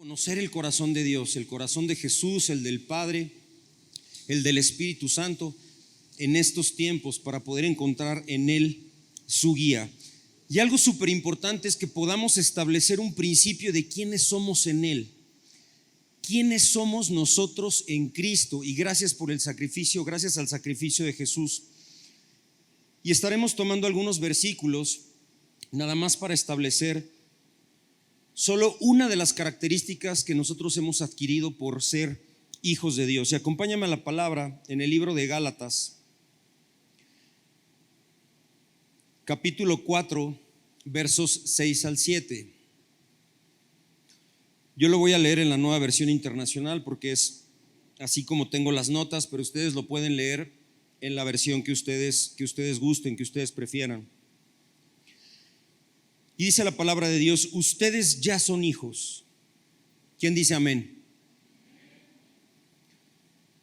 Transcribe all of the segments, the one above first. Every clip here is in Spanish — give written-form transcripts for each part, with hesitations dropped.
Conocer el corazón de Dios, el corazón de Jesús, el del Padre, el del Espíritu Santo en estos tiempos para poder encontrar en Él su guía. Y algo súper importante es que podamos establecer un principio de quiénes somos en Él. ¿Quiénes somos nosotros en Cristo? Y gracias por el sacrificio, gracias al sacrificio de Jesús. Y estaremos tomando algunos versículos nada más para establecer solo una de las características que nosotros hemos adquirido por ser hijos de Dios. Y acompáñame a la palabra en el libro de Gálatas, capítulo 4, versos 6 al 7. Yo lo voy a leer en la Nueva Versión Internacional porque es así como tengo las notas, pero ustedes lo pueden leer en la versión que ustedes gusten, que ustedes prefieran. Y dice la palabra de Dios: ustedes ya son hijos. ¿Quién dice amén?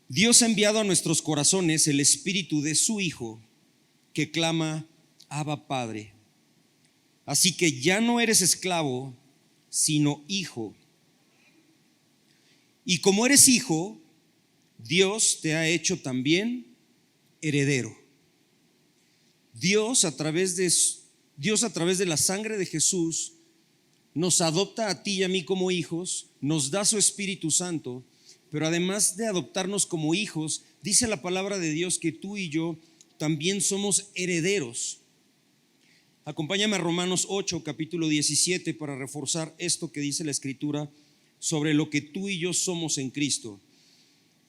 Dios ha enviado a nuestros corazones el espíritu de su Hijo, que clama: Abba, Padre. Así que ya no eres esclavo, sino hijo. Y como eres hijo, Dios te ha hecho también heredero. Dios a través de la sangre de Jesús nos adopta a ti y a mí como hijos, nos da su Espíritu Santo, pero además de adoptarnos como hijos, dice la palabra de Dios que tú y yo también somos herederos. Acompáñame a Romanos 8, capítulo 17, para reforzar esto que dice la Escritura sobre lo que tú y yo somos en Cristo.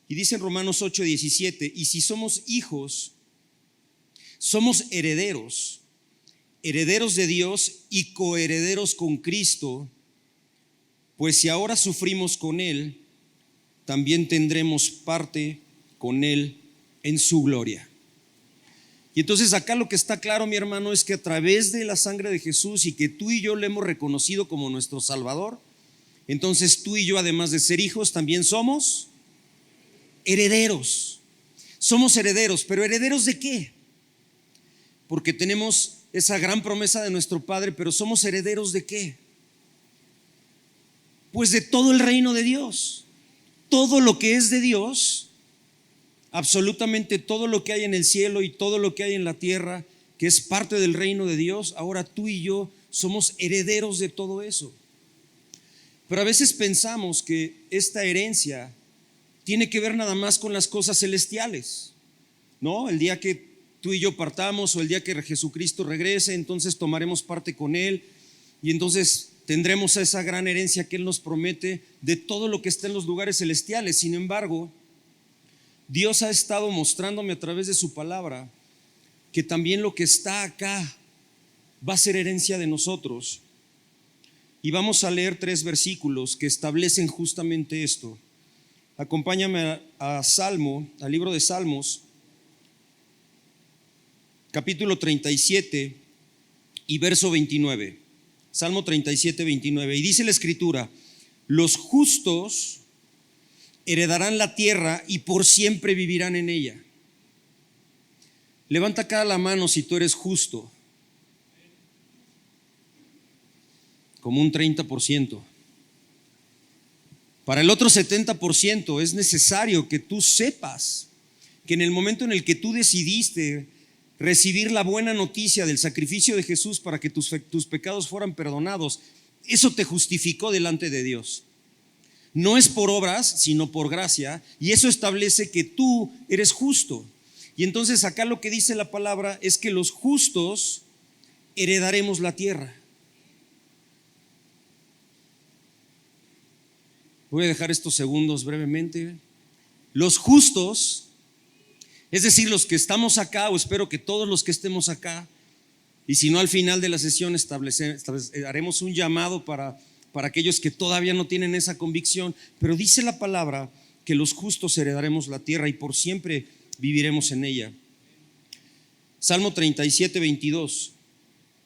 Y dice en Romanos 8, 17: y si somos hijos, somos herederos, herederos de Dios y coherederos con Cristo, pues si ahora sufrimos con Él, también tendremos parte con Él en su gloria. Y entonces acá lo que está claro, mi hermano, es que a través de la sangre de Jesús y que tú y yo le hemos reconocido como nuestro Salvador, entonces tú y yo, además de ser hijos, también somos herederos. Somos herederos, pero ¿herederos de qué? Porque tenemos esa gran promesa de nuestro Padre, pero ¿somos herederos de qué? Pues de todo el reino de Dios. Todo lo que es de Dios, absolutamente todo lo que hay en el cielo y todo lo que hay en la tierra, que es parte del reino de Dios, ahora tú y yo somos herederos de todo eso. Pero a veces pensamos que esta herencia tiene que ver nada más con las cosas celestiales, ¿no? El día que tú y yo partamos o el día que Jesucristo regrese, entonces tomaremos parte con Él y entonces tendremos esa gran herencia que Él nos promete de todo lo que está en los lugares celestiales. Sin embargo, Dios ha estado mostrándome a través de su palabra que también lo que está acá va a ser herencia de nosotros. Y vamos a leer 3 versículos que establecen justamente esto. Acompáñame a Salmo, al libro de Salmos, capítulo 37 y verso 29. Salmo 37, 29. Y dice la Escritura: los justos heredarán la tierra y por siempre vivirán en ella. Levanta acá la mano si tú eres justo. Como un 30%. Para el otro 70% es necesario que tú sepas que en el momento en el que tú decidiste recibir la buena noticia del sacrificio de Jesús para que tus pecados fueran perdonados, eso te justificó delante de Dios. No es por obras, sino por gracia, y eso establece que tú eres justo. Y entonces acá lo que dice la palabra es que los justos heredaremos la tierra. Voy a dejar estos segundos brevemente. Los justos, es decir, los que estamos acá, o espero que todos los que estemos acá, y si no, al final de la sesión haremos un llamado para aquellos que todavía no tienen esa convicción, pero dice la palabra que los justos heredaremos la tierra y por siempre viviremos en ella. Salmo 37, 22.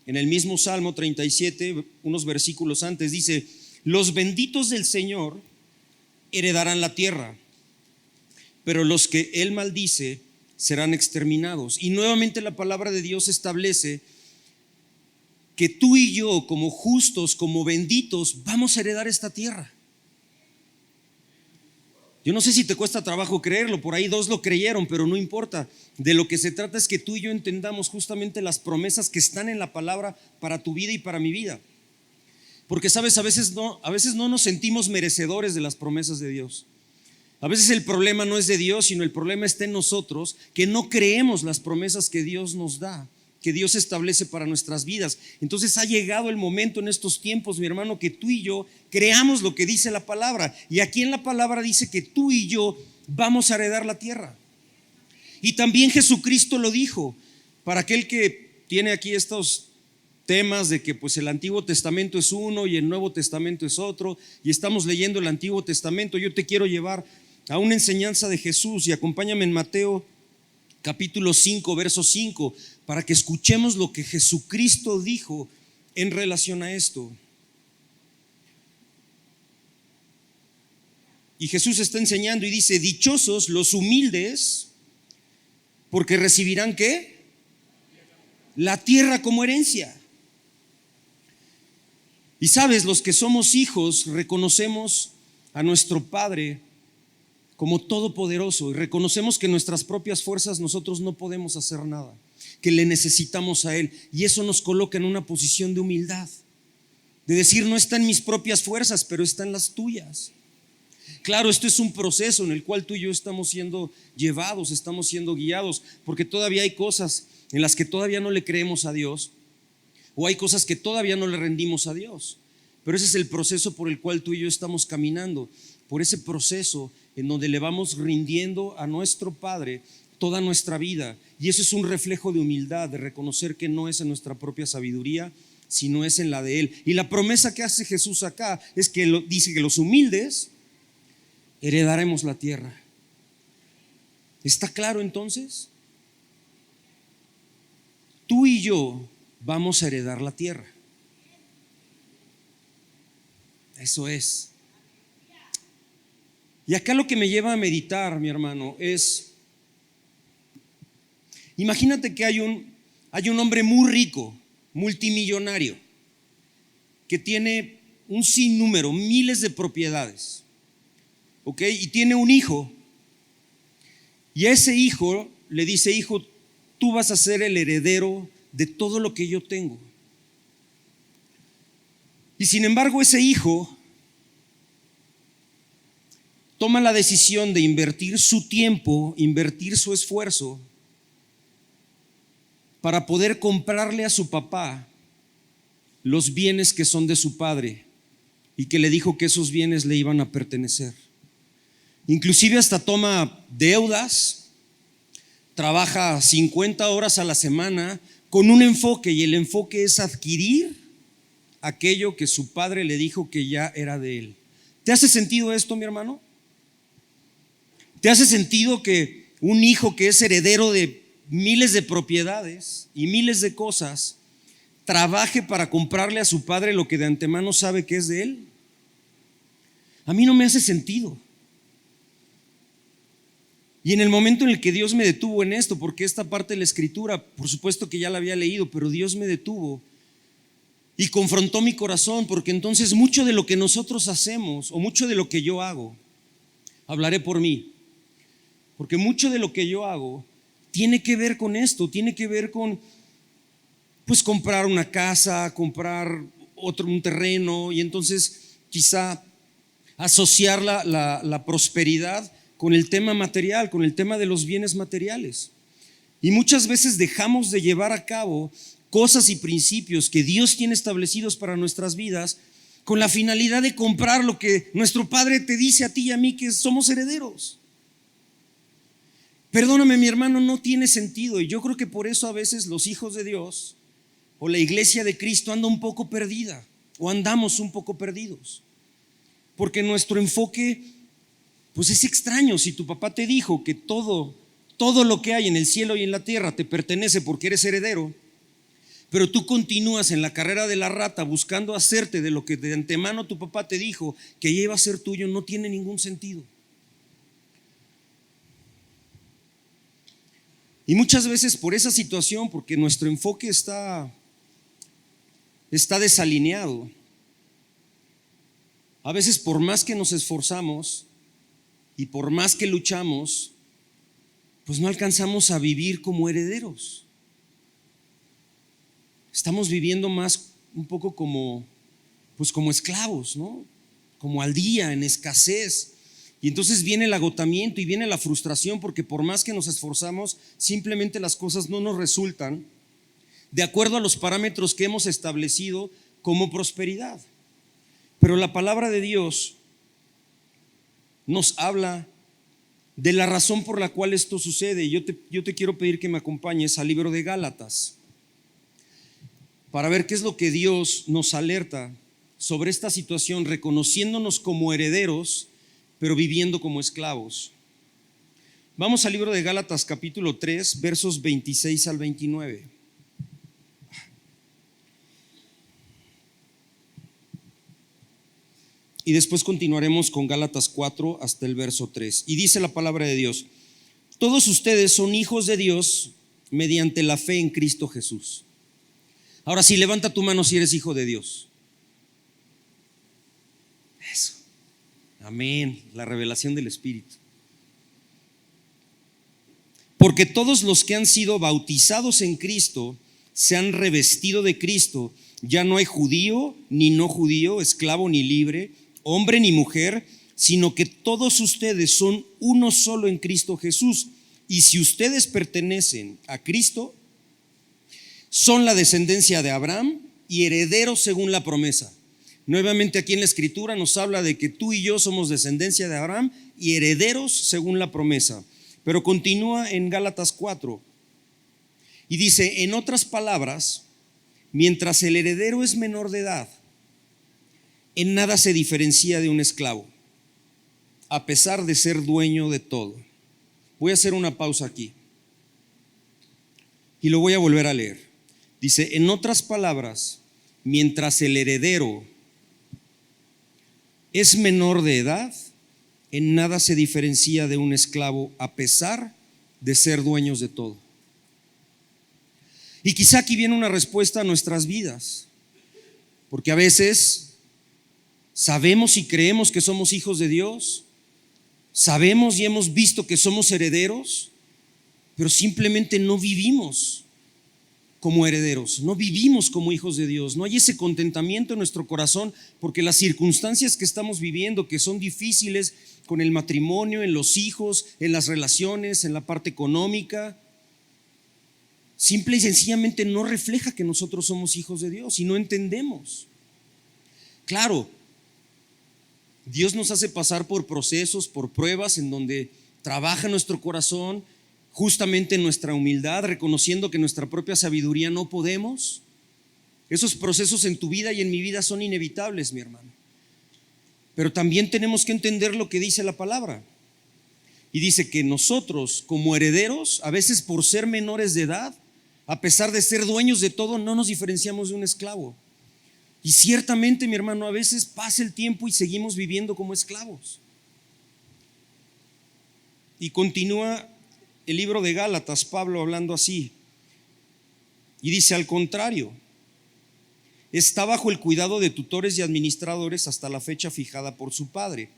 En el mismo Salmo 37, unos versículos antes, dice: los benditos del Señor heredarán la tierra, pero los que Él maldice serán exterminados. Y nuevamente la palabra de Dios establece que tú y yo, como justos, como benditos, vamos a heredar esta tierra. Yo no sé si te cuesta trabajo creerlo, por ahí dos lo creyeron, pero no importa. De lo que se trata es que tú y yo entendamos justamente las promesas que están en la palabra para tu vida y para mi vida. Porque sabes, a veces no nos sentimos merecedores de las promesas de Dios. A veces el problema no es de Dios, sino el problema está en nosotros, que no creemos las promesas que Dios nos da, que Dios establece para nuestras vidas. Entonces ha llegado el momento en estos tiempos, mi hermano, que tú y yo creamos lo que dice la palabra. Y aquí en la palabra dice que tú y yo vamos a heredar la tierra. Y también Jesucristo lo dijo. Para aquel que tiene aquí estos temas de que pues el Antiguo Testamento es uno y el Nuevo Testamento es otro, y estamos leyendo el Antiguo Testamento, yo te quiero llevar a una enseñanza de Jesús, y acompáñame en Mateo capítulo 5, verso 5, para que escuchemos lo que Jesucristo dijo en relación a esto. Y Jesús está enseñando y dice: dichosos los humildes, porque recibirán ¿qué? La tierra como herencia. Y sabes, los que somos hijos reconocemos a nuestro Padre como todopoderoso, y reconocemos que en nuestras propias fuerzas nosotros no podemos hacer nada, que le necesitamos a Él, y eso nos coloca en una posición de humildad, de decir: no está en mis propias fuerzas, pero está en las tuyas. Claro, esto es un proceso en el cual tú y yo estamos siendo llevados, estamos siendo guiados, porque todavía hay cosas en las que todavía no le creemos a Dios, o hay cosas que todavía no le rendimos a Dios. Pero ese es el proceso por el cual tú y yo estamos caminando, por ese proceso en donde le vamos rindiendo a nuestro Padre toda nuestra vida. Y eso es un reflejo de humildad, de reconocer que no es en nuestra propia sabiduría, sino es en la de Él. Y la promesa que hace Jesús acá es que dice que los humildes heredaremos la tierra. ¿Está claro entonces? Tú y yo vamos a heredar la tierra. Eso es. Y acá lo que me lleva a meditar, mi hermano, es: imagínate que hay un hombre muy rico, multimillonario, que tiene un sinnúmero, miles de propiedades, ¿ok? Y tiene un hijo, y a ese hijo le dice: hijo, tú vas a ser el heredero de todo lo que yo tengo. Y sin embargo, ese hijo toma la decisión de invertir su tiempo, invertir su esfuerzo para poder comprarle a su papá los bienes que son de su padre, y que le dijo que esos bienes le iban a pertenecer. Inclusive hasta toma deudas, trabaja 50 horas a la semana con un enfoque, y el enfoque es adquirir aquello que su padre le dijo que ya era de él. ¿Te hace sentido esto, mi hermano? ¿Te hace sentido que un hijo que es heredero de miles de propiedades y miles de cosas trabaje para comprarle a su padre lo que de antemano sabe que es de él? A mí no me hace sentido. Y en el momento en el que Dios me detuvo en esto, porque esta parte de la escritura, por supuesto que ya la había leído, pero Dios me detuvo y confrontó mi corazón, porque entonces mucho de lo que nosotros hacemos, o mucho de lo que yo hago, hablaré por mí, porque mucho de lo que yo hago tiene que ver con esto, tiene que ver con pues comprar una casa, comprar un terreno, y entonces quizá asociar la prosperidad con el tema material, con el tema de los bienes materiales. Y muchas veces dejamos de llevar a cabo cosas y principios que Dios tiene establecidos para nuestras vidas con la finalidad de comprar lo que nuestro Padre te dice a ti y a mí que somos herederos. Perdóname, mi hermano, no tiene sentido, y yo creo que por eso a veces los hijos de Dios o la iglesia de Cristo anda un poco perdida, o andamos un poco perdidos, porque nuestro enfoque pues es extraño. Si tu papá te dijo que todo lo que hay en el cielo y en la tierra te pertenece porque eres heredero, pero tú continúas en la carrera de la rata buscando hacerte de lo que de antemano tu papá te dijo que ya iba a ser tuyo, no tiene ningún sentido. Y muchas veces por esa situación, porque nuestro enfoque está desalineado, a veces por más que nos esforzamos, y por más que luchamos, pues no alcanzamos a vivir como herederos. Estamos viviendo más un poco como esclavos, ¿no? Como al día, en escasez. Y entonces viene el agotamiento y viene la frustración, porque por más que nos esforzamos, simplemente las cosas no nos resultan de acuerdo a los parámetros que hemos establecido como prosperidad. Pero la palabra de Dios nos habla de la razón por la cual esto sucede. Yo te quiero pedir que me acompañes al libro de Gálatas para ver qué es lo que Dios nos alerta sobre esta situación, reconociéndonos como herederos, pero viviendo como esclavos. Vamos al libro de Gálatas capítulo 3, versos 26 al 29. Y después continuaremos con Gálatas 4 hasta el verso 3. Y dice la palabra de Dios: todos ustedes son hijos de Dios mediante la fe en Cristo Jesús. Ahora sí, levanta tu mano si eres hijo de Dios. Eso. Amén. La revelación del Espíritu. Porque todos los que han sido bautizados en Cristo se han revestido de Cristo. Ya no hay judío ni no judío, esclavo ni libre, hombre ni mujer, sino que todos ustedes son uno solo en Cristo Jesús. Y si ustedes pertenecen a Cristo, son la descendencia de Abraham y herederos según la promesa. Nuevamente aquí en la Escritura nos habla de que tú y yo somos descendencia de Abraham y herederos según la promesa. Pero continúa en Gálatas 4 y dice: en otras palabras, mientras el heredero es menor de edad, en nada se diferencia de un esclavo, a pesar de ser dueño de todo. Voy a hacer una pausa aquí y lo voy a volver a leer. Dice: en otras palabras, mientras el heredero es menor de edad, en nada se diferencia de un esclavo, a pesar de ser dueños de todo. Y quizá aquí viene una respuesta a nuestras vidas, porque a veces sabemos y creemos que somos hijos de Dios, sabemos y hemos visto que somos herederos, pero simplemente no vivimos como herederos, no vivimos como hijos de Dios. No hay ese contentamiento en nuestro corazón, porque las circunstancias que estamos viviendo, que son difíciles con el matrimonio, en los hijos, en las relaciones, en la parte económica, simple y sencillamente no refleja que nosotros somos hijos de Dios y no entendemos. Claro, Dios nos hace pasar por procesos, por pruebas en donde trabaja nuestro corazón, justamente en nuestra humildad, reconociendo que nuestra propia sabiduría no podemos. Esos procesos en tu vida y en mi vida son inevitables, mi hermano. Pero también tenemos que entender lo que dice la palabra. Y dice que nosotros, como herederos, a veces por ser menores de edad, a pesar de ser dueños de todo, no nos diferenciamos de un esclavo. Y ciertamente, mi hermano, a veces pasa el tiempo y seguimos viviendo como esclavos. Y continúa el libro de Gálatas, Pablo hablando así, y dice: al contrario, está bajo el cuidado de tutores y administradores hasta la fecha fijada por su padre.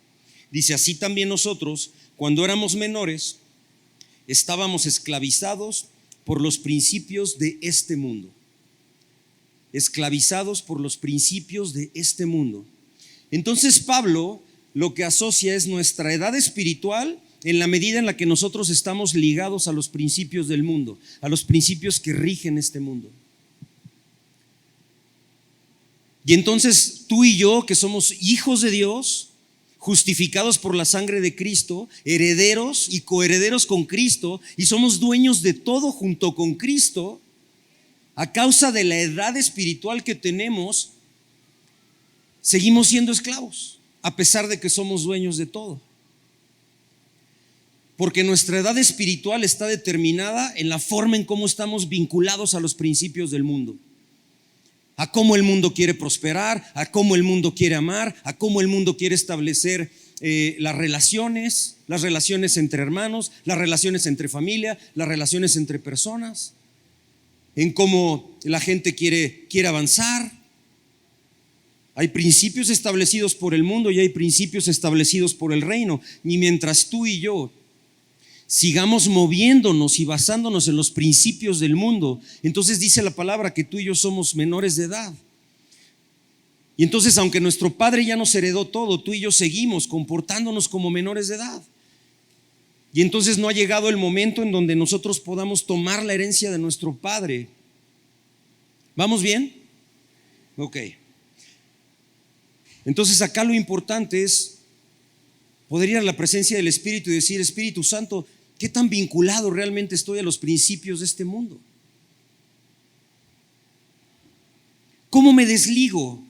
Dice: así también nosotros, cuando éramos menores, estábamos esclavizados por los principios de este mundo. Esclavizados por los principios de este mundo. Entonces Pablo lo que asocia es nuestra edad espiritual en la medida en la que nosotros estamos ligados a los principios del mundo, a los principios que rigen este mundo. Y entonces tú y yo, que somos hijos de Dios, justificados por la sangre de Cristo, herederos y coherederos con Cristo, y somos dueños de todo junto con Cristo, a causa de la edad espiritual que tenemos, seguimos siendo esclavos, a pesar de que somos dueños de todo. Porque nuestra edad espiritual está determinada en la forma en cómo estamos vinculados a los principios del mundo, a cómo el mundo quiere prosperar, a cómo el mundo quiere amar, a cómo el mundo quiere establecer las relaciones entre hermanos, las relaciones entre familia, las relaciones entre personas, en cómo la gente quiere avanzar. Hay principios establecidos por el mundo y hay principios establecidos por el reino. Y mientras tú y yo sigamos moviéndonos y basándonos en los principios del mundo, entonces dice la palabra que tú y yo somos menores de edad. Y entonces, aunque nuestro Padre ya nos heredó todo, tú y yo seguimos comportándonos como menores de edad. Y entonces no ha llegado el momento en donde nosotros podamos tomar la herencia de nuestro Padre. ¿Vamos bien? Ok. Entonces acá lo importante es poder ir a la presencia del Espíritu y decir: Espíritu Santo, ¿qué tan vinculado realmente estoy a los principios de este mundo? ¿Cómo me desligo?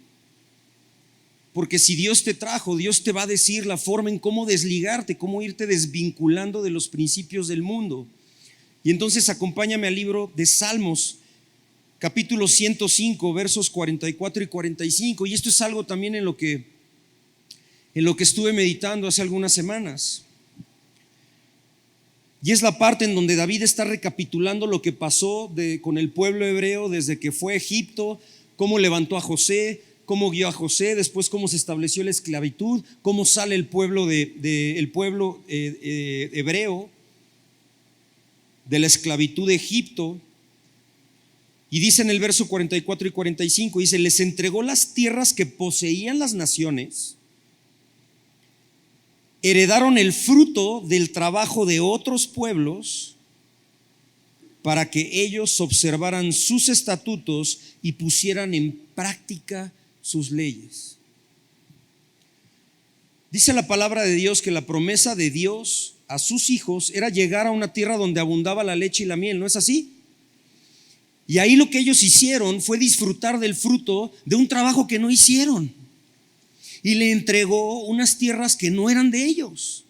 Porque si Dios te trajo, Dios te va a decir la forma en cómo desligarte, cómo irte desvinculando de los principios del mundo. Y entonces acompáñame al libro de Salmos, capítulo 105, versos 44 y 45. Y esto es algo también en lo que estuve meditando hace algunas semanas. Y es la parte en donde David está recapitulando lo que pasó con el pueblo hebreo desde que fue a Egipto, cómo levantó a José, cómo guió a José, después cómo se estableció la esclavitud, cómo sale el pueblo hebreo de la esclavitud de Egipto. Y dice en el verso 44 y 45, dice: les entregó las tierras que poseían las naciones, heredaron el fruto del trabajo de otros pueblos, para que ellos observaran sus estatutos y pusieran en práctica sus leyes. Dice la palabra de Dios que la promesa de Dios a sus hijos era llegar a una tierra donde abundaba la leche y la miel, ¿no es así? Y ahí lo que ellos hicieron fue disfrutar del fruto de un trabajo que no hicieron. Y le entregó unas tierras que no eran de ellos.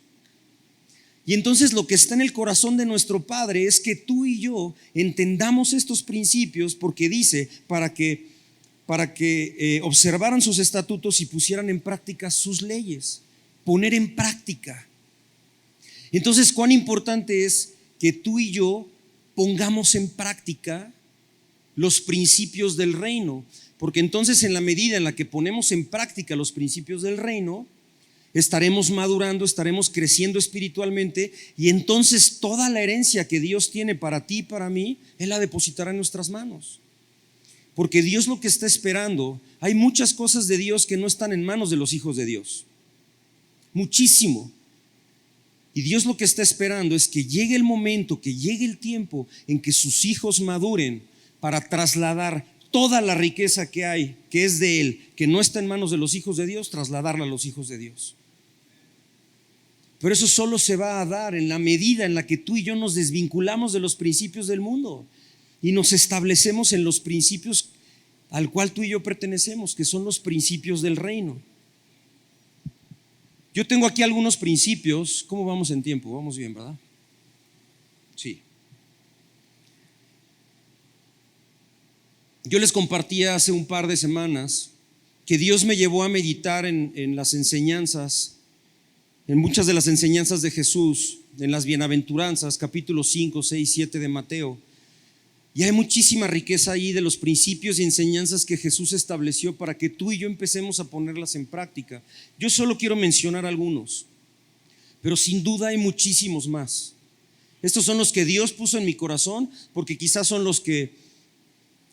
Y entonces lo que está en el corazón de nuestro Padre es que tú y yo entendamos estos principios, porque dice para que observaran sus estatutos y pusieran en práctica sus leyes. Poner en práctica. Entonces, cuán importante es que tú y yo pongamos en práctica los principios del reino, porque entonces, en la medida en la que ponemos en práctica los principios del reino, estaremos madurando, estaremos creciendo espiritualmente, y entonces toda la herencia que Dios tiene para ti y para mí, Él la depositará en nuestras manos. Porque Dios lo que está esperando, hay muchas cosas de Dios que no están en manos de los hijos de Dios. Muchísimo. Y Dios lo que está esperando es que llegue el momento, que llegue el tiempo en que sus hijos maduren para trasladar toda la riqueza que hay, que es de Él, que no está en manos de los hijos de Dios, trasladarla a los hijos de Dios. Pero eso solo se va a dar en la medida en la que tú y yo nos desvinculamos de los principios del mundo y nos establecemos en los principios al cual tú y yo pertenecemos, que son los principios del reino. Yo tengo aquí algunos principios. ¿Cómo vamos en tiempo? Vamos bien, ¿verdad? Sí. Yo les compartía hace un par de semanas que Dios me llevó a meditar en las enseñanzas, en muchas de las enseñanzas de Jesús, en las bienaventuranzas, capítulos 5, 6, 7 de Mateo. Y hay muchísima riqueza ahí de los principios y enseñanzas que Jesús estableció para que tú y yo empecemos a ponerlas en práctica. Yo solo quiero mencionar algunos, pero sin duda hay muchísimos más. Estos son los que Dios puso en mi corazón, porque quizás son los que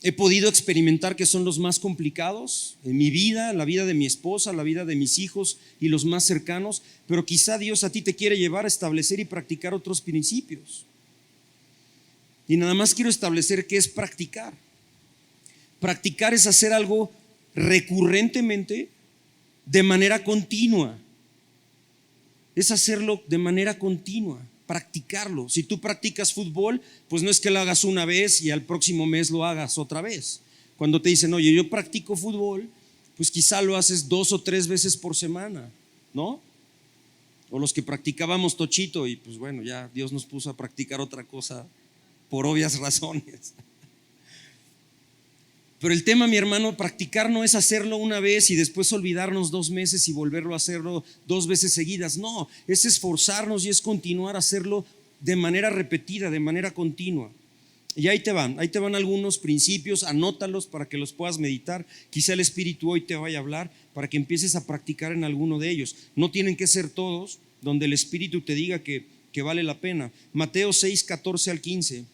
he podido experimentar que son los más complicados en mi vida, la vida de mi esposa, la vida de mis hijos y los más cercanos, pero quizá Dios a ti te quiere llevar a establecer y practicar otros principios. Y nada más quiero establecer qué es practicar. Practicar es hacer algo recurrentemente, de manera continua. Es hacerlo de manera continua, practicarlo. Si tú practicas fútbol, pues no es que lo hagas una vez y al próximo mes lo hagas otra vez. Cuando te dicen, oye, yo practico fútbol, pues quizá lo haces 2 o 3 veces por semana, ¿no? O los que practicábamos tochito y pues bueno, ya Dios nos puso a practicar otra cosa por obvias razones. Pero el tema, mi hermano, practicar no es hacerlo una vez y después olvidarnos 2 meses y volverlo a hacerlo 2 veces seguidas. No, es esforzarnos y es continuar a hacerlo de manera repetida, de manera continua. Y ahí te van algunos principios, anótalos para que los puedas meditar. Quizá el Espíritu hoy te vaya a hablar para que empieces a practicar en alguno de ellos. No tienen que ser todos, donde el Espíritu te diga que vale la pena. Mateo 6, 14 al 15.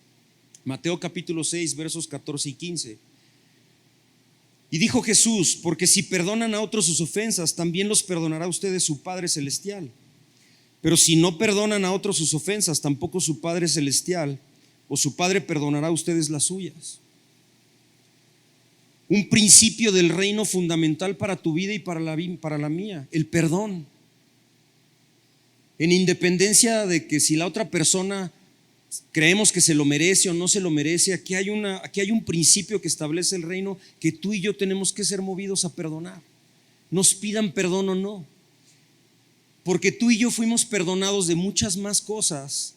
Mateo capítulo 6, versos 14 y 15. Y dijo Jesús: porque si perdonan a otros sus ofensas, también los perdonará a ustedes su Padre Celestial. Pero si no perdonan a otros sus ofensas, tampoco su Padre Celestial o su Padre perdonará a ustedes las suyas. Un principio del reino fundamental para tu vida y para la mía: el perdón. En independencia de que si la otra persona creemos que se lo merece o no se lo merece, aquí hay un principio que establece el reino, que tú y yo tenemos que ser movidos a perdonar, nos pidan perdón o no, porque tú y yo fuimos perdonados de muchas más cosas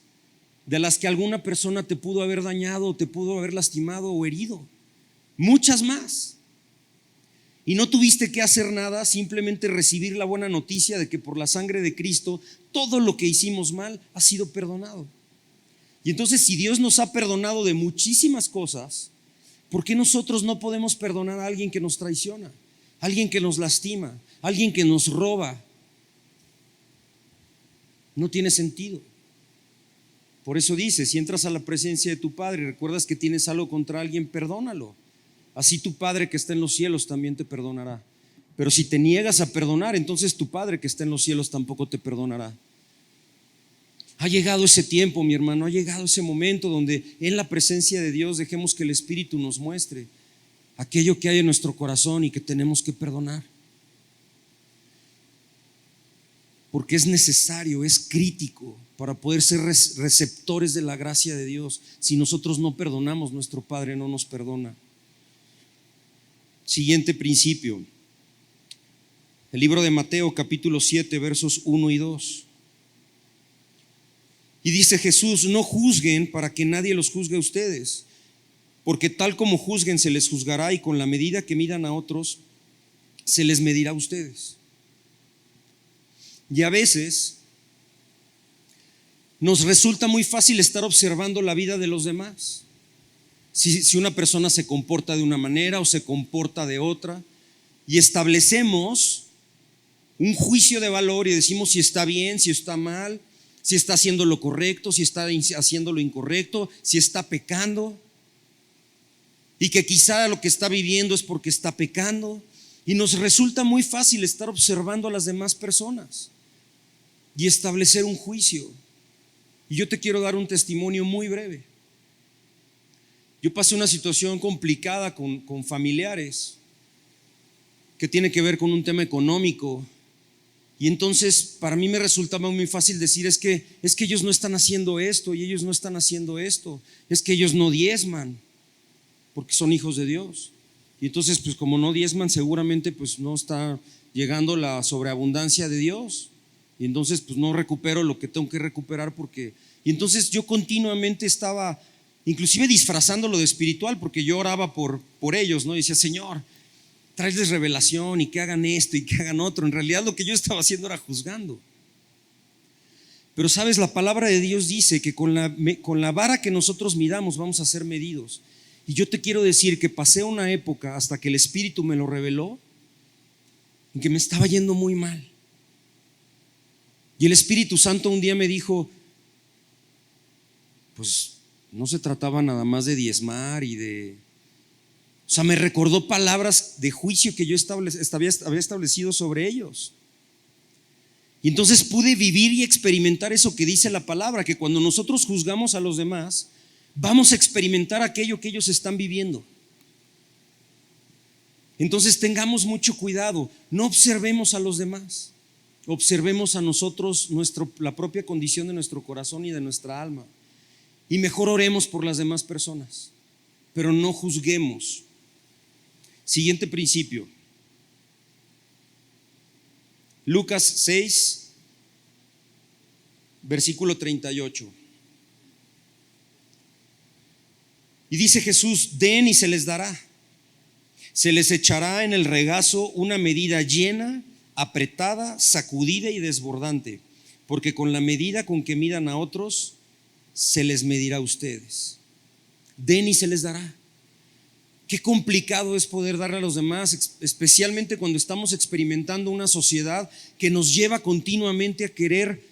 de las que alguna persona te pudo haber dañado, te pudo haber lastimado o herido, muchas más. Y no tuviste que hacer nada, simplemente recibir la buena noticia de que por la sangre de Cristo todo lo que hicimos mal ha sido perdonado. Y entonces, si Dios nos ha perdonado de muchísimas cosas, ¿por qué nosotros no podemos perdonar a alguien que nos traiciona, a alguien que nos lastima, a alguien que nos roba? No tiene sentido. Por eso dice: si entras a la presencia de tu Padre y recuerdas que tienes algo contra alguien, perdónalo. Así tu Padre que está en los cielos también te perdonará. Pero si te niegas a perdonar, entonces tu Padre que está en los cielos tampoco te perdonará. Ha llegado ese tiempo, mi hermano, ha llegado ese momento donde en la presencia de Dios dejemos que el Espíritu nos muestre aquello que hay en nuestro corazón y que tenemos que perdonar. Porque es necesario, es crítico para poder ser receptores de la gracia de Dios. Si nosotros no perdonamos, nuestro Padre no nos perdona. Siguiente principio, el libro de Mateo capítulo 7, versos 1 y 2. Y dice Jesús: no juzguen para que nadie los juzgue a ustedes, porque tal como juzguen se les juzgará, y con la medida que midan a otros se les medirá a ustedes. Y a veces nos resulta muy fácil estar observando la vida de los demás. Si una persona se comporta de una manera o se comporta de otra, y establecemos un juicio de valor y decimos si está bien, si está mal, si está haciendo lo correcto, si está haciendo lo incorrecto, si está pecando, y que quizá lo que está viviendo es porque está pecando. Y nos resulta muy fácil estar observando a las demás personas y establecer un juicio. Y yo te quiero dar un testimonio muy breve. Yo pasé una situación complicada con familiares que tiene que ver con un tema económico. Y entonces para mí me resultaba muy fácil decir: es que ellos no están haciendo esto y ellos no están haciendo esto, es que ellos no diezman porque son hijos de Dios. Y entonces, pues como no diezman, seguramente pues no está llegando la sobreabundancia de Dios. Y entonces pues no recupero lo que tengo que recuperar porque... Y entonces yo continuamente estaba inclusive disfrazándolo de espiritual, porque yo oraba por ellos, ¿no? Y decía: Señor, tráeles revelación y que hagan esto y que hagan otro. En realidad lo que yo estaba haciendo era juzgando. Pero sabes, la palabra de Dios dice que con la vara que nosotros midamos vamos a ser medidos. Y yo te quiero decir que pasé una época hasta que el Espíritu me lo reveló, en que me estaba yendo muy mal. Y el Espíritu Santo un día me dijo: pues no se trataba nada más de diezmar y de... O sea, me recordó palabras de juicio que yo había establecido sobre ellos. Y entonces pude vivir y experimentar eso que dice la palabra, que cuando nosotros juzgamos a los demás, vamos a experimentar aquello que ellos están viviendo. Entonces tengamos mucho cuidado, no observemos a los demás, observemos a nosotros la propia condición de nuestro corazón y de nuestra alma. Y mejor oremos por las demás personas, pero no juzguemos. Siguiente principio, Lucas 6, versículo 38. Y dice Jesús: den y se les dará, se les echará en el regazo una medida llena, apretada, sacudida y desbordante, porque con la medida con que midan a otros se les medirá a ustedes. Den y se les dará. Qué complicado es poder darle a los demás, especialmente cuando estamos experimentando una sociedad que nos lleva continuamente a querer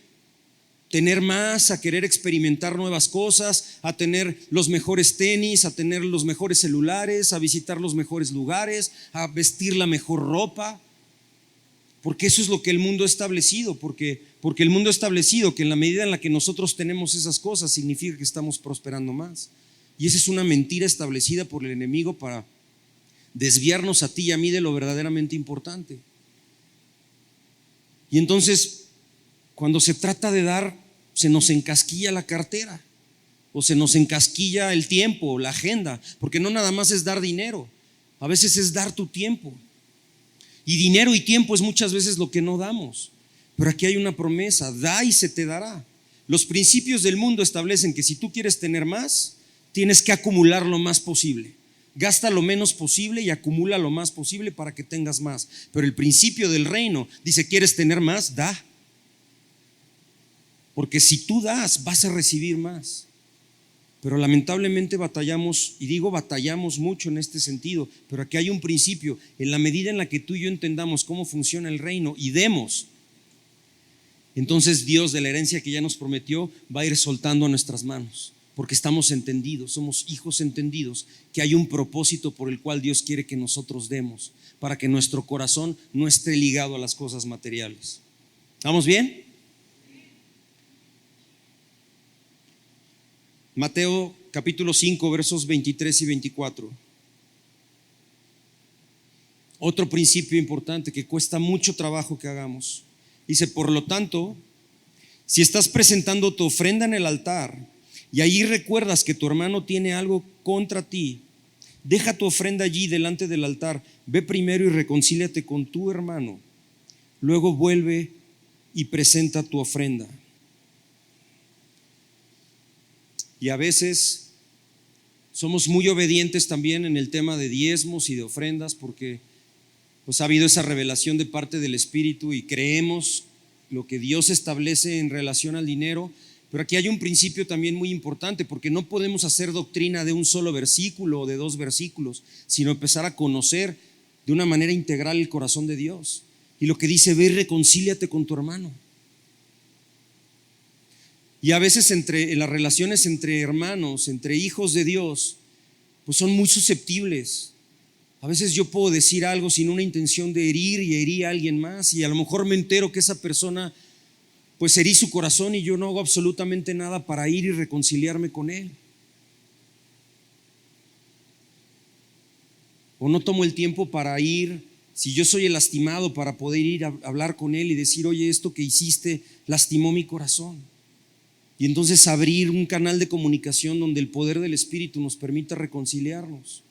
tener más, a querer experimentar nuevas cosas, a tener los mejores tenis, a tener los mejores celulares, a visitar los mejores lugares, a vestir la mejor ropa. Porque eso es lo que el mundo ha establecido, porque el mundo ha establecido que en la medida en la que nosotros tenemos esas cosas significa que estamos prosperando más. Y esa es una mentira establecida por el enemigo para desviarnos a ti y a mí de lo verdaderamente importante. Y entonces, cuando se trata de dar, se nos encasquilla la cartera o se nos encasquilla el tiempo, la agenda, porque no nada más es dar dinero, a veces es dar tu tiempo. Y dinero y tiempo es muchas veces lo que no damos. Pero aquí hay una promesa: da y se te dará. Los principios del mundo establecen que si tú quieres tener más, tienes que acumular lo más posible. Gasta lo menos posible y acumula lo más posible para que tengas más. Pero el principio del reino dice: ¿quieres tener más? Da. Porque si tú das, vas a recibir más. Pero lamentablemente batallamos, y digo batallamos mucho en este sentido, pero aquí hay un principio: en la medida en la que tú y yo entendamos cómo funciona el reino y demos, entonces Dios, de la herencia que ya nos prometió, va a ir soltando a nuestras manos, porque estamos entendidos, somos hijos entendidos, que hay un propósito por el cual Dios quiere que nosotros demos, para que nuestro corazón no esté ligado a las cosas materiales. ¿Vamos bien? Mateo capítulo 5 versos 23 y 24. Otro principio importante que cuesta mucho trabajo que hagamos. Dice: por lo tanto, si estás presentando tu ofrenda en el altar y ahí recuerdas que tu hermano tiene algo contra ti, deja tu ofrenda allí delante del altar, ve primero y reconcíliate con tu hermano, luego vuelve y presenta tu ofrenda. Y a veces somos muy obedientes también en el tema de diezmos y de ofrendas, porque pues ha habido esa revelación de parte del Espíritu y creemos lo que Dios establece en relación al dinero. Pero aquí hay un principio también muy importante, porque no podemos hacer doctrina de un solo versículo o de dos versículos, sino empezar a conocer de una manera integral el corazón de Dios. Y lo que dice: ve y reconcíliate con tu hermano. Y a veces en las relaciones entre hermanos, entre hijos de Dios, pues son muy susceptibles. A veces yo puedo decir algo sin una intención de herir y herir a alguien más, y a lo mejor me entero que esa persona pues herí su corazón y yo no hago absolutamente nada para ir y reconciliarme con él. O no tomo el tiempo para ir, si yo soy el lastimado, para poder ir a hablar con él y decir: oye, esto que hiciste lastimó mi corazón. Y entonces abrir un canal de comunicación donde el poder del Espíritu nos permita reconciliarnos.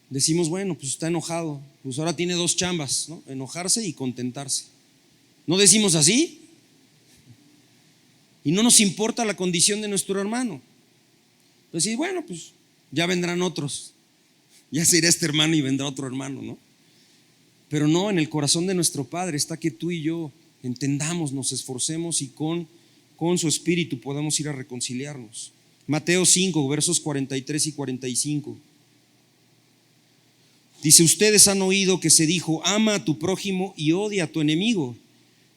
Decimos: bueno, pues está enojado, pues ahora tiene dos chambas, ¿no? Enojarse y contentarse. ¿No decimos así? Y no nos importa la condición de nuestro hermano. Entonces, bueno, pues ya vendrán otros, ya se irá este hermano y vendrá otro hermano, ¿no? Pero no, en el corazón de nuestro Padre está que tú y yo entendamos, nos esforcemos y con su Espíritu podamos ir a reconciliarnos. Mateo 5 versos 43 y 45. Dice: ustedes han oído que se dijo: ama a tu prójimo y odia a tu enemigo.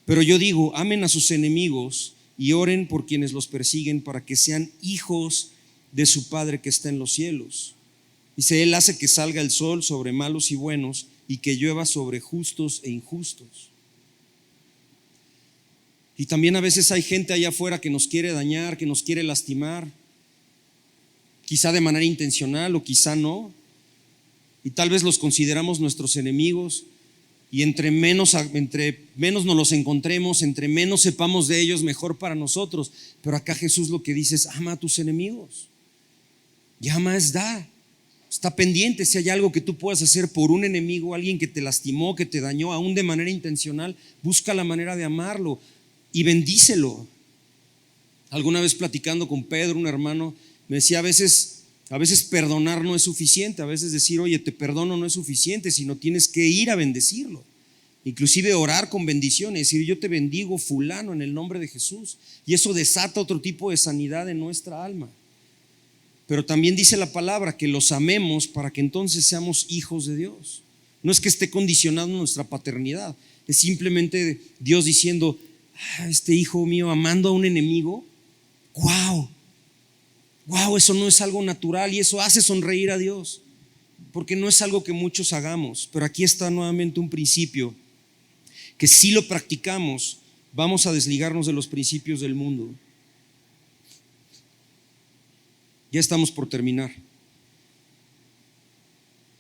Pero yo digo: amen a sus enemigos y oren por quienes los persiguen, para que sean hijos de su Padre que está en los cielos. Dice: Él hace que salga el sol sobre malos y buenos y que llueva sobre justos e injustos. Y también a veces hay gente allá afuera que nos quiere dañar, que nos quiere lastimar, quizá de manera intencional o quizá no. Y tal vez los consideramos nuestros enemigos, y entre menos nos los encontremos, entre menos sepamos de ellos, mejor para nosotros. Pero acá Jesús lo que dice es: ama a tus enemigos. Y ama es dar. Está pendiente si hay algo que tú puedas hacer por un enemigo, alguien que te lastimó, que te dañó, aún de manera intencional, busca la manera de amarlo y bendícelo. Alguna vez platicando con Pedro, un hermano, me decía: a veces perdonar no es suficiente, a veces decir oye, te perdono no es suficiente, sino tienes que ir a bendecirlo. Inclusive orar con bendiciones, decir: yo te bendigo fulano en el nombre de Jesús. Y eso desata otro tipo de sanidad en nuestra alma. pero también dice la palabra que los amemos para que entonces seamos hijos de Dios. No es que esté condicionando nuestra paternidad, es simplemente Dios diciendo: este hijo mío amando a un enemigo, wow, eso no es algo natural y eso hace sonreír a Dios, porque no es algo que muchos hagamos. Pero aquí está nuevamente un principio que si lo practicamos vamos a desligarnos de los principios del mundo. Ya estamos por terminar.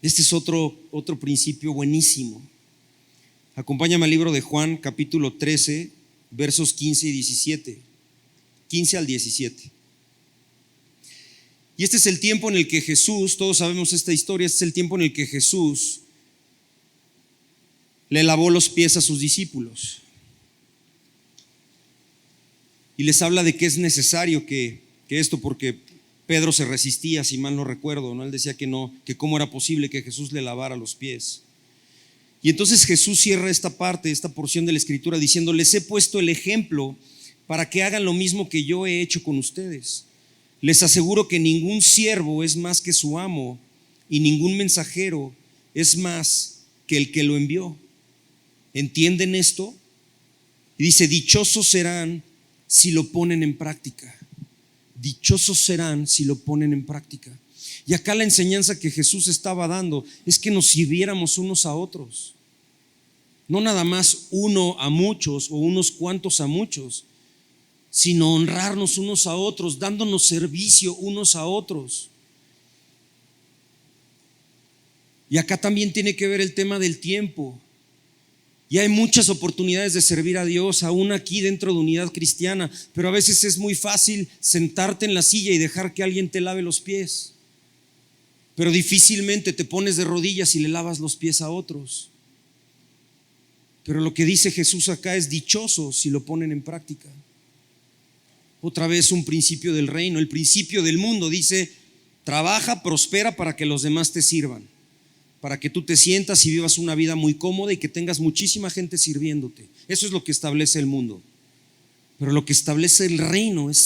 Este es otro principio buenísimo. Acompáñame al libro de Juan, capítulo 13, versos 15 y 17. 15 al 17. Y este es el tiempo en el que Jesús, todos sabemos esta historia, este es el tiempo en el que Jesús le lavó los pies a sus discípulos. Y les habla de que es necesario que esto, porque Pedro se resistía, si mal no recuerdo, ¿no? Él decía que no, que cómo era posible que Jesús le lavara los pies. Y entonces Jesús cierra esta parte, esta porción de la escritura diciendo: les he puesto el ejemplo para que hagan lo mismo que yo he hecho con ustedes. Les aseguro que ningún siervo es más que su amo, y ningún mensajero es más que el que lo envió. ¿Entienden esto? Y dice: dichosos serán si lo ponen en práctica. Dichosos serán si lo ponen en práctica. Y acá la enseñanza que Jesús estaba dando es que nos sirviéramos unos a otros. No nada más uno a muchos o unos cuantos a muchos, sino honrarnos unos a otros, dándonos servicio unos a otros. Y acá también tiene que ver el tema del tiempo. Y hay muchas oportunidades de servir a Dios, aún aquí dentro de Unidad Cristiana, pero a veces es muy fácil sentarte en la silla y dejar que alguien te lave los pies, pero difícilmente te pones de rodillas y le lavas los pies a otros. Pero lo que dice Jesús acá es: dichoso si lo ponen en práctica. Otra vez un principio del reino. El principio del mundo dice: trabaja, prospera para que los demás te sirvan, para que tú te sientas y vivas una vida muy cómoda y que tengas muchísima gente sirviéndote. Eso es lo que establece el mundo. Pero lo que establece el reino es: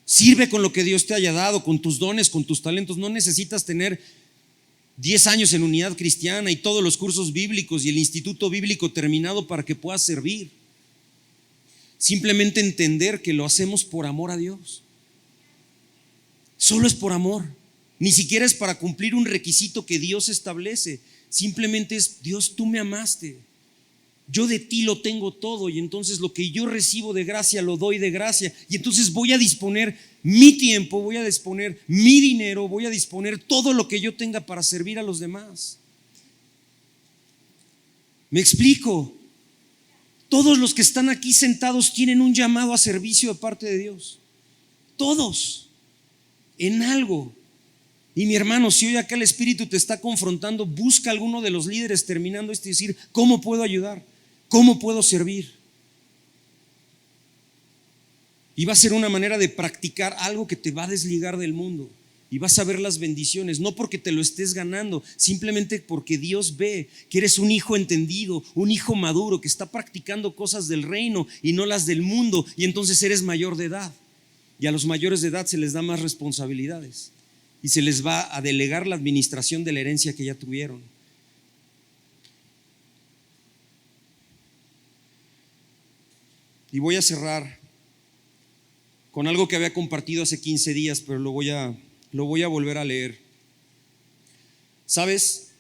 sirve con lo que Dios te haya dado, con tus dones, con tus talentos. No necesitas tener 10 años en Unidad Cristiana y todos los cursos bíblicos y el instituto bíblico terminado para que puedas servir. Simplemente entender que lo hacemos por amor a Dios. Solo es por amor. Ni siquiera es para cumplir un requisito que Dios establece. Simplemente es: Dios, tú me amaste, yo de ti lo tengo todo, y entonces lo que yo recibo de gracia lo doy de gracia, y entonces voy a disponer mi tiempo, voy a disponer mi dinero, voy a disponer todo lo que yo tenga para servir a los demás. ¿Me explico? Todos los que están aquí sentados tienen un llamado a servicio de parte de Dios. Todos, en algo. Y mi hermano, si hoy acá el Espíritu te está confrontando, busca a alguno de los líderes terminando esto y decir: ¿cómo puedo ayudar? ¿Cómo puedo servir? Y va a ser una manera de practicar algo que te va a desligar del mundo. Y vas a ver las bendiciones, no porque te lo estés ganando, simplemente porque Dios ve que eres un hijo entendido, un hijo maduro, que está practicando cosas del reino y no las del mundo. Y entonces eres mayor de edad. Y a los mayores de edad se les da más responsabilidades y se les va a delegar la administración de la herencia que ya tuvieron. Y voy a cerrar con algo que había compartido hace 15 días, pero lo voy a volver a leer. ¿Sabes?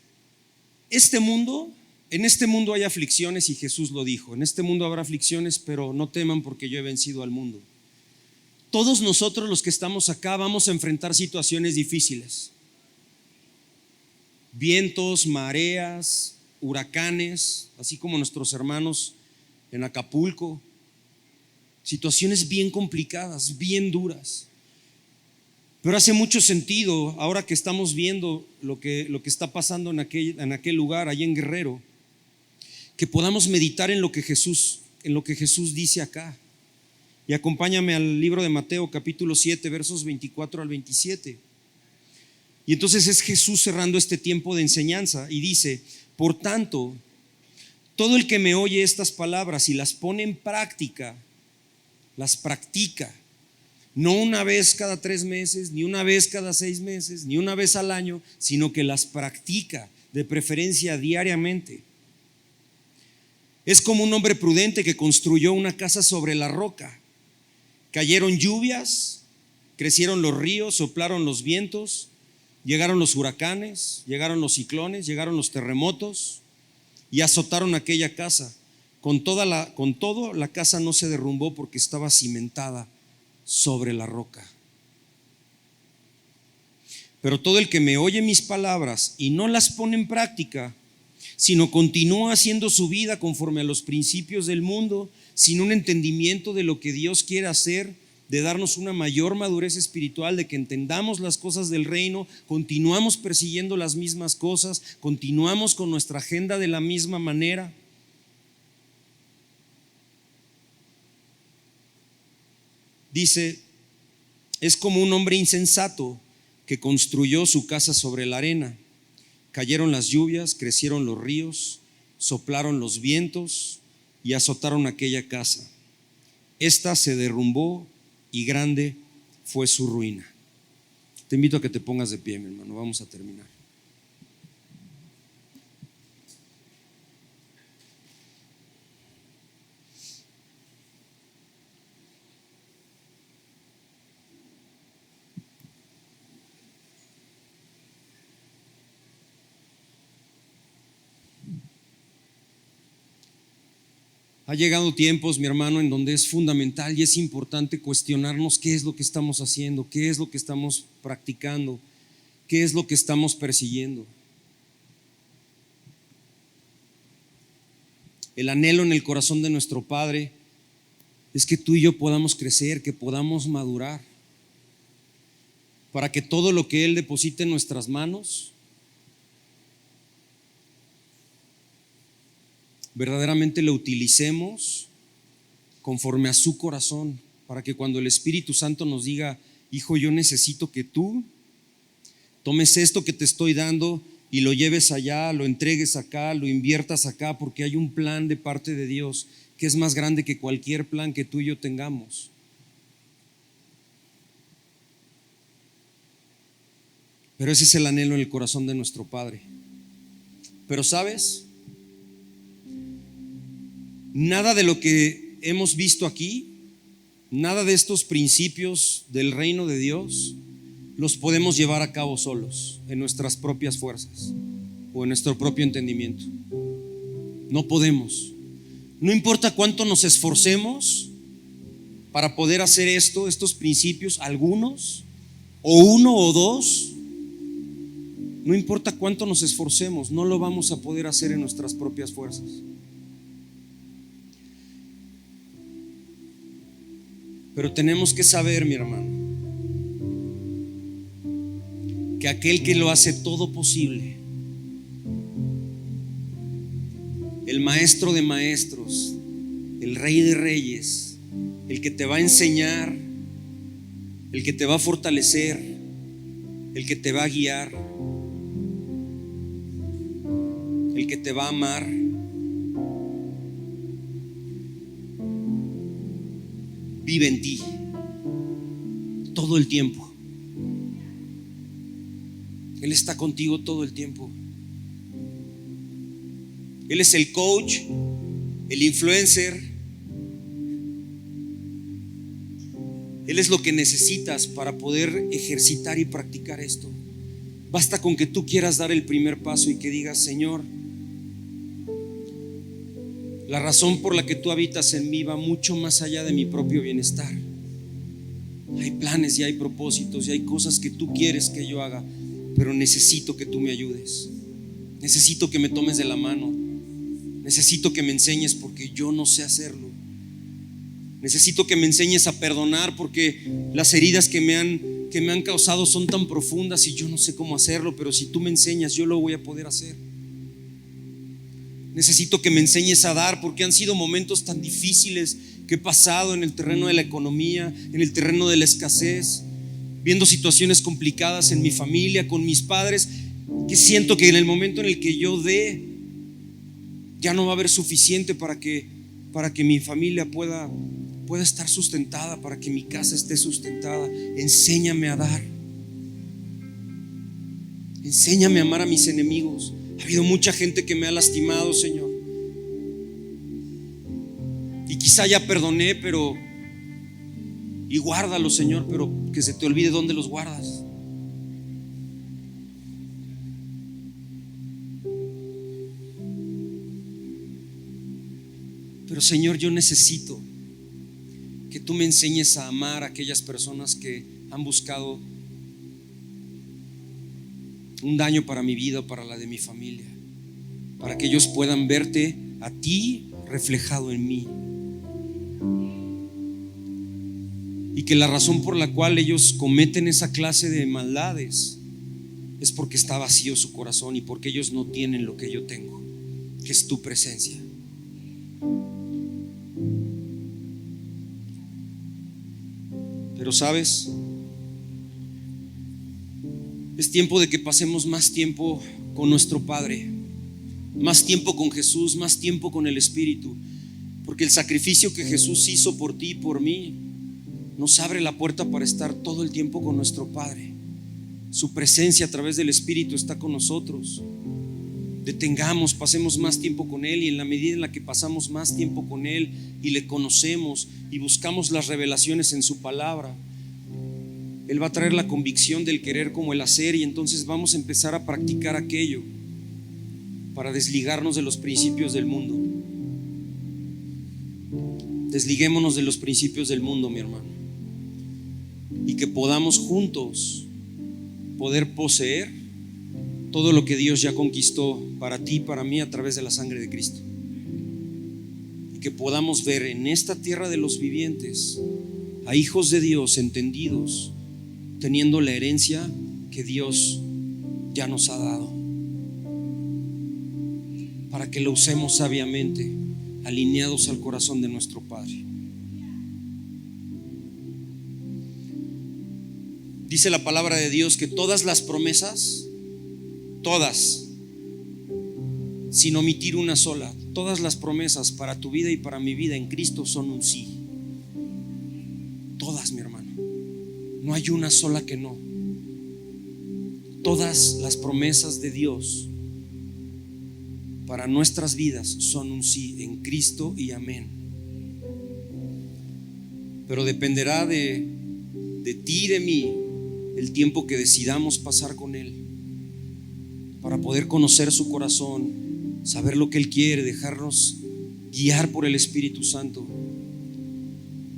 En este mundo hay aflicciones, y Jesús lo dijo: en este mundo habrá aflicciones, pero no teman, porque yo he vencido al mundo. Todos nosotros los que estamos acá vamos a enfrentar situaciones difíciles. Vientos, mareas, huracanes, así como nuestros hermanos en Acapulco. Situaciones bien complicadas, bien duras. Pero hace mucho sentido, ahora que estamos viendo lo que está pasando en aquel lugar, allá en Guerrero, que podamos meditar en lo que Jesús dice acá. Y acompáñame al libro de Mateo, capítulo 7, versos 24 al 27. Y entonces es Jesús cerrando este tiempo de enseñanza y dice: por tanto, todo el que me oye estas palabras y las pone en práctica, las practica, No una vez cada 3 meses, ni una vez cada 6 meses, ni una vez al año, sino que las practica, de preferencia diariamente. Es como un hombre prudente que construyó una casa sobre la roca. Cayeron lluvias, crecieron los ríos, soplaron los vientos, llegaron los huracanes, llegaron los ciclones, llegaron los terremotos y azotaron aquella casa. Con todo, la casa no se derrumbó porque estaba cimentada sobre la roca. Pero todo el que me oye mis palabras y no las pone en práctica, sino continúa haciendo su vida conforme a los principios del mundo, sin un entendimiento de lo que Dios quiere hacer, de darnos una mayor madurez espiritual, de que entendamos las cosas del reino, continuamos persiguiendo las mismas cosas, continuamos con nuestra agenda de la misma manera. Dice, es como un hombre insensato que construyó su casa sobre la arena. Cayeron las lluvias, crecieron los ríos, soplaron los vientos y azotaron aquella casa. Esta se derrumbó y grande fue su ruina. Te invito a que te pongas de pie, mi hermano. Vamos a terminar. Ha llegado tiempos, mi hermano, en donde es fundamental y es importante cuestionarnos qué es lo que estamos haciendo, qué es lo que estamos practicando, qué es lo que estamos persiguiendo. El anhelo en el corazón de nuestro Padre es que tú y yo podamos crecer, que podamos madurar, para que todo lo que Él deposite en nuestras manos verdaderamente lo utilicemos conforme a su corazón, para que cuando el Espíritu Santo nos diga: hijo, yo necesito que tú tomes esto que te estoy dando y lo lleves allá, lo entregues acá, lo inviertas acá, porque hay un plan de parte de Dios que es más grande que cualquier plan que tú y yo tengamos. Pero ese es el anhelo en el corazón de nuestro Padre. Pero ¿sabes? Nada de lo que hemos visto aquí, nada de estos principios del reino de Dios los podemos llevar a cabo solos, en nuestras propias fuerzas o en nuestro propio entendimiento. No podemos. No importa cuánto nos esforcemos para poder hacer estos principios, algunos, o uno o dos, no importa cuánto nos esforcemos, no lo vamos a poder hacer en nuestras propias fuerzas. Pero tenemos que saber, mi hermano, que aquel que lo hace todo posible, el maestro de maestros, el rey de reyes, el que te va a enseñar, el que te va a fortalecer, el que te va a guiar, el que te va a amar, vive en ti todo el tiempo. Él está contigo todo el tiempo. Él es el coach, el influencer. Él es lo que necesitas para poder ejercitar y practicar esto. Basta con que tú quieras dar el primer paso y que digas: Señor, la razón por la que tú habitas en mí va mucho más allá de mi propio bienestar. Hay planes y hay propósitos y hay cosas que tú quieres que yo haga, pero necesito que tú me ayudes. Necesito que me tomes de la mano. Necesito que me enseñes porque yo no sé hacerlo. Necesito que me enseñes a perdonar porque las heridas que me han causado son tan profundas y yo no sé cómo hacerlo, pero si tú me enseñas, yo lo voy a poder hacer. Necesito que me enseñes a dar porque han sido momentos tan difíciles que he pasado en el terreno de la economía, en el terreno de la escasez, viendo situaciones complicadas en mi familia, con mis padres, que siento que en el momento en el que yo dé, ya no va a haber suficiente para que mi familia pueda pueda estar sustentada, para que mi casa esté sustentada. Enséñame a dar. Enséñame a amar a mis enemigos. Ha habido mucha gente que me ha lastimado, Señor, y quizá ya perdoné, pero y guárdalos, Señor, pero que se te olvide dónde los guardas. Pero, Señor, yo necesito que tú me enseñes a amar a aquellas personas que han buscado un daño para mi vida o para la de mi familia, para que ellos puedan verte a ti reflejado en mí, y que la razón por la cual ellos cometen esa clase de maldades es porque está vacío su corazón y porque ellos no tienen lo que yo tengo, que es tu presencia. Pero sabes, es tiempo de que pasemos más tiempo con nuestro Padre, más tiempo con Jesús, más tiempo con el Espíritu, porque el sacrificio que Jesús hizo por ti y por mí nos abre la puerta para estar todo el tiempo con nuestro Padre. Su presencia a través del Espíritu está con nosotros. Detengamos, pasemos más tiempo con Él, y en la medida en la que pasamos más tiempo con Él y le conocemos y buscamos las revelaciones en su palabra, Él va a traer la convicción del querer como el hacer, y entonces vamos a empezar a practicar aquello para desligarnos de los principios del mundo. Desliguémonos de los principios del mundo, mi hermano, y que podamos juntos poder poseer todo lo que Dios ya conquistó para ti y para mí a través de la sangre de Cristo, y que podamos ver en esta tierra de los vivientes a hijos de Dios entendidos, teniendo la herencia que Dios ya nos ha dado, para que lo usemos sabiamente, alineados al corazón de nuestro Padre. Dice la palabra de Dios que todas las promesas, todas, sin omitir una sola, todas las promesas para tu vida y para mi vida en Cristo son un sí. Todas, mi hermano. No hay una sola que no. Todas las promesas de Dios para nuestras vidas son un sí en Cristo y amén. Pero dependerá de ti y de mí el tiempo que decidamos pasar con Él, para poder conocer su corazón, saber lo que Él quiere, dejarnos guiar por el Espíritu Santo,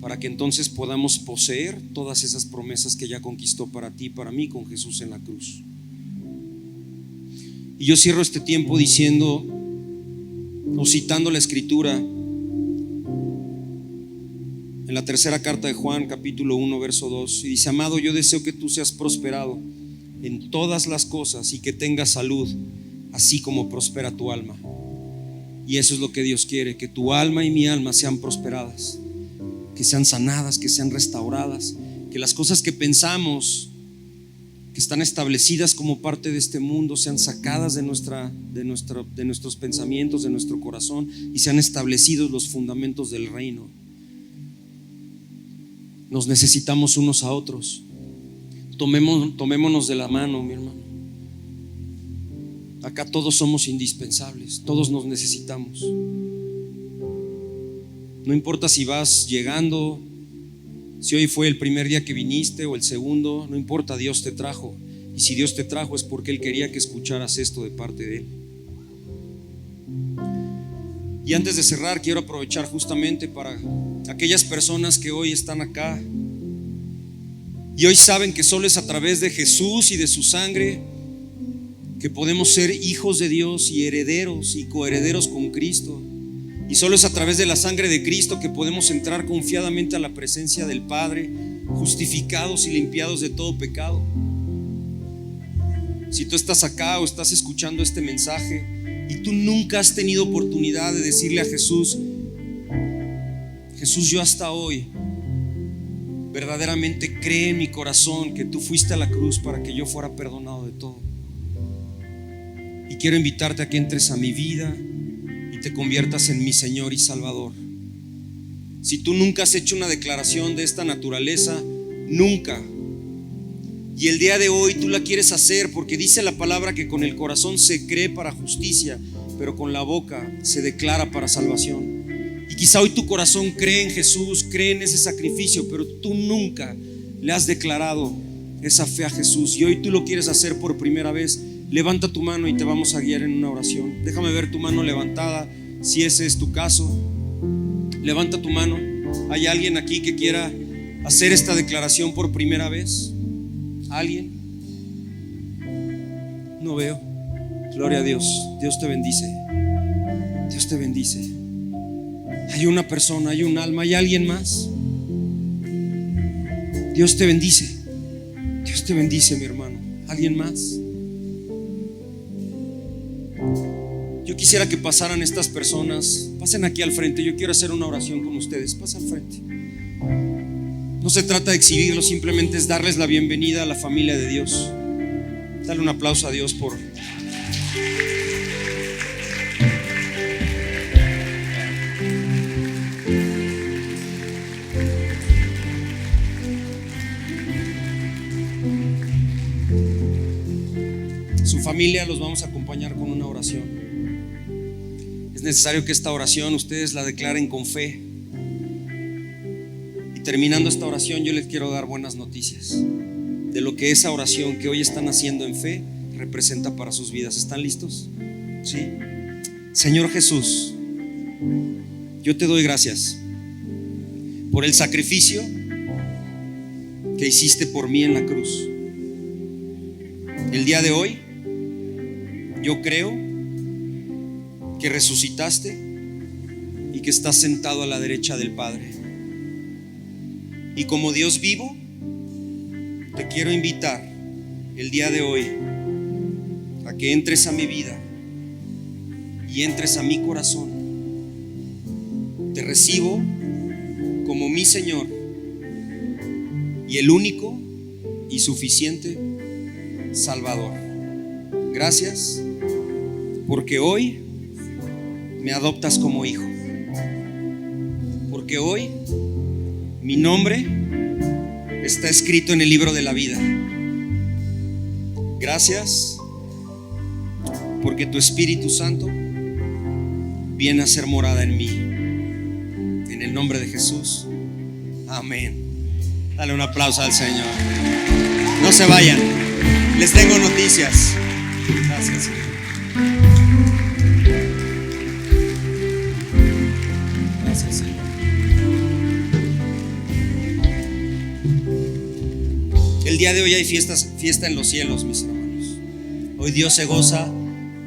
para que entonces podamos poseer todas esas promesas que ya conquistó para ti y para mí con Jesús en la cruz. Y yo cierro este tiempo diciendo o citando la Escritura en la tercera carta de Juan, capítulo 1, verso 2, y dice: amado, yo deseo que tú seas prosperado en todas las cosas y que tengas salud, así como prospera tu alma. Y eso es lo que Dios quiere, que tu alma y mi alma sean prosperadas, que sean sanadas, que sean restauradas, que las cosas que pensamos que están establecidas como parte de este mundo sean sacadas de nuestros pensamientos, de nuestro corazón, y sean establecidos los fundamentos del reino. Nos necesitamos unos a otros. Tomémonos de la mano, mi hermano. Acá todos somos indispensables, todos nos necesitamos. No importa si vas llegando, si hoy fue el primer día que viniste o el segundo, no importa, Dios te trajo. Y si Dios te trajo es porque Él quería que escucharas esto de parte de Él. Y antes de cerrar, quiero aprovechar justamente para aquellas personas que hoy están acá y hoy saben que solo es a través de Jesús y de su sangre que podemos ser hijos de Dios y herederos y coherederos con Cristo. Y solo es a través de la sangre de Cristo que podemos entrar confiadamente a la presencia del Padre, justificados y limpiados de todo pecado. Si tú estás acá o estás escuchando este mensaje y tú nunca has tenido oportunidad de decirle a Jesús: Jesús, yo hasta hoy verdaderamente creo en mi corazón que tú fuiste a la cruz para que yo fuera perdonado de todo, y quiero invitarte a que entres a mi vida y te conviertas en mi Señor y Salvador. Si tú nunca has hecho una declaración de esta naturaleza, nunca, y el día de hoy tú la quieres hacer, porque dice la palabra que con el corazón se cree para justicia, pero con la boca se declara para salvación. Y quizá hoy tu corazón cree en Jesús, cree en ese sacrificio, pero tú nunca le has declarado esa fe a Jesús, y hoy tú lo quieres hacer por primera vez. Levanta tu mano y te vamos a guiar en una oración. Déjame ver tu mano levantada, si ese es tu caso. Levanta tu mano. ¿Hay alguien aquí que quiera hacer esta declaración por primera vez? ¿Alguien? No veo. Gloria a Dios. Dios te bendice. Dios te bendice. Hay una persona, hay un alma, hay alguien más. Dios te bendice. Dios te bendice, mi hermano. ¿Alguien más? Yo quisiera que pasaran estas personas. Pasen aquí al frente. Yo quiero hacer una oración con ustedes. Pasa al frente. No se trata de exhibirlos, simplemente es darles la bienvenida a la familia de Dios. Dale un aplauso a Dios por... Su familia los vamos a acompañar con una oración. Es necesario que esta oración ustedes la declaren con fe. Y terminando esta oración, yo les quiero dar buenas noticias de lo que esa oración que hoy están haciendo en fe representa para sus vidas. ¿Están listos? Sí. Señor Jesús, yo te doy gracias por el sacrificio que hiciste por mí en la cruz. El día de hoy yo creo que resucitaste y que estás sentado a la derecha del Padre. Y como Dios vivo, te quiero invitar el día de hoy a que entres a mi vida y entres a mi corazón. Te recibo como mi Señor y el único y suficiente Salvador. Gracias porque hoy me adoptas como hijo, porque hoy mi nombre está escrito en el libro de la vida. Gracias porque tu Espíritu Santo viene a ser morada en mí. En el nombre de Jesús, amén. Dale un aplauso al Señor. No se vayan, les tengo noticias. Gracias, Señor. Gracias, Señor. El día de hoy hay fiesta en los cielos, mis hermanos. Hoy Dios se goza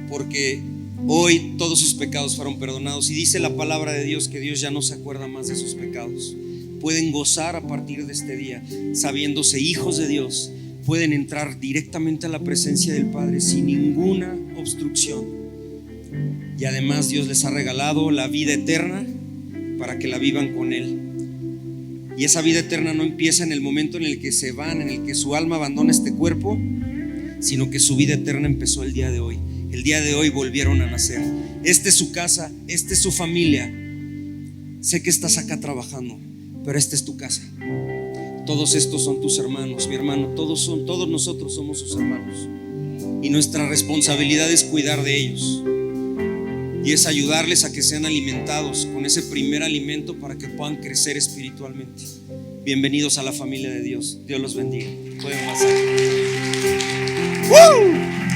porque hoy todos sus pecados fueron perdonados. Y dice la palabra de Dios que Dios ya no se acuerda más de sus pecados. Pueden gozar a partir de este día, sabiéndose hijos de Dios. Pueden entrar directamente a la presencia del Padre sin ninguna obstrucción. Y además Dios les ha regalado la vida eterna para que la vivan con Él. Y esa vida eterna no empieza en el momento en el que se van, en el que su alma abandona este cuerpo, sino que su vida eterna empezó el día de hoy. El día de hoy volvieron a nacer. Esta es su casa, esta es su familia. Sé que estás acá trabajando, pero esta es tu casa. Todos estos son tus hermanos, mi hermano. Todos nosotros somos sus hermanos. Y nuestra responsabilidad es cuidar de ellos. Y es ayudarles a que sean alimentados con ese primer alimento para que puedan crecer espiritualmente. Bienvenidos a la familia de Dios. Dios los bendiga. Pueden pasar.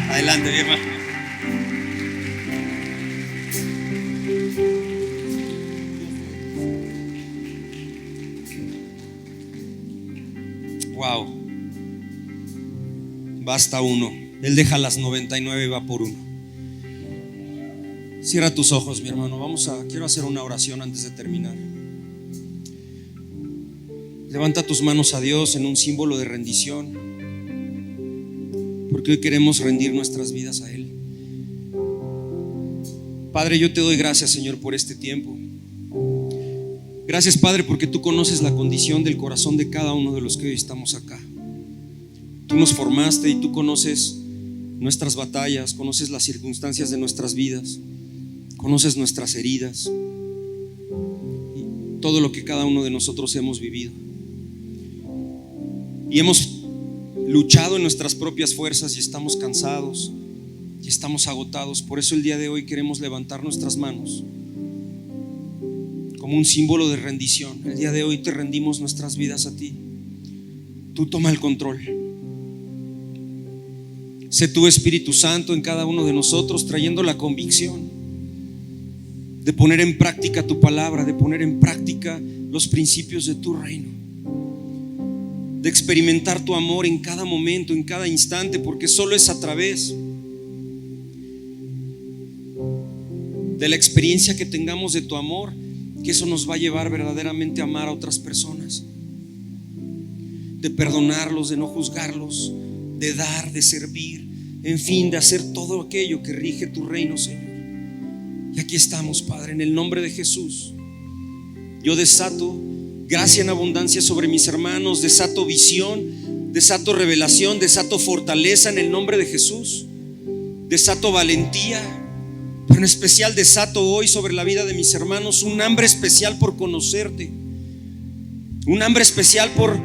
Adelante, mi hermano. Wow. Basta uno. Él deja las 99 y va por uno. Cierra tus ojos, mi hermano. Quiero hacer una oración antes de terminar. Levanta tus manos a Dios en un símbolo de rendición, porque hoy queremos rendir nuestras vidas a Él. Padre, yo te doy gracias, Señor, por este tiempo. Gracias, Padre, porque tú conoces la condición del corazón de cada uno de los que hoy estamos acá. Tú nos formaste y tú conoces nuestras batallas, conoces las circunstancias de nuestras vidas, conoces nuestras heridas. todo lo que cada uno de nosotros hemos vivido. Y hemos luchado en nuestras propias fuerzas y estamos cansados y estamos agotados. Por eso el día de hoy queremos levantar nuestras manos como un símbolo de rendición. El día de hoy te rendimos nuestras vidas a ti. Tú toma el control. Sé tu Espíritu Santo en cada uno de nosotros, trayendo la convicción de poner en práctica tu palabra, de poner en práctica los principios de tu reino, de experimentar tu amor en cada momento, en cada instante, porque solo es a través de la experiencia que tengamos de tu amor que eso nos va a llevar verdaderamente a amar a otras personas, de perdonarlos, de no juzgarlos, de dar, de servir, en fin, de hacer todo aquello que rige tu reino, Señor. Y aquí estamos, Padre, en el nombre de Jesús. Yo desato gracia en abundancia sobre mis hermanos, desato visión, desato revelación, desato fortaleza en el nombre de Jesús, desato valentía, pero en especial desato hoy sobre la vida de mis hermanos un hambre especial por conocerte, un hambre especial por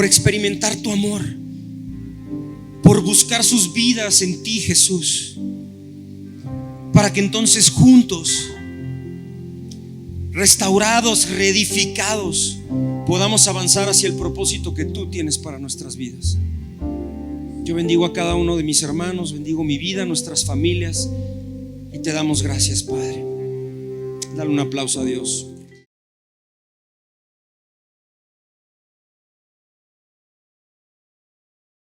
experimentar tu amor, por buscar sus vidas en ti, Jesús, para que entonces juntos, restaurados, reedificados, podamos avanzar hacia el propósito que tú tienes para nuestras vidas. Yo bendigo a cada uno de mis hermanos, bendigo mi vida, nuestras familias, y te damos gracias, Padre. Dale un aplauso a Dios.